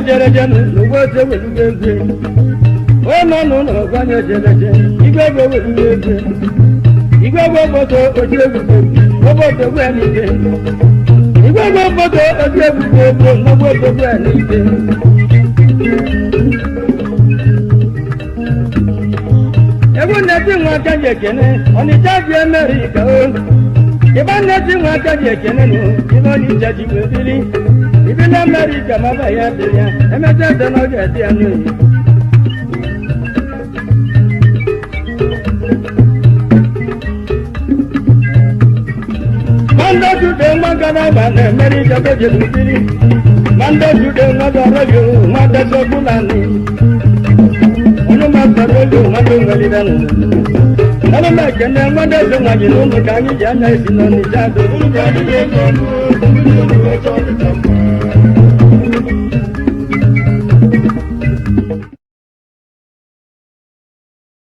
Jerejenu n'ugbote welugegwe no gwanye jereje igwegwe welugegwe igwegwe boto ojiegwe oboto gwenike igwegwe boto ojiegwe n'oboto gwenike ebu neti nwa kaje kene Onitsha ji America o iba neti nwa kaje kene no iba Onitsha ji webili ibi na America maba ya dia emete de no je dia no manda jude magana ba na America be je webili manda jude magara yo manda so kulani ono magara yo manda ngali danu nana ma kene manda so ngani no kanyi jana sino ni jado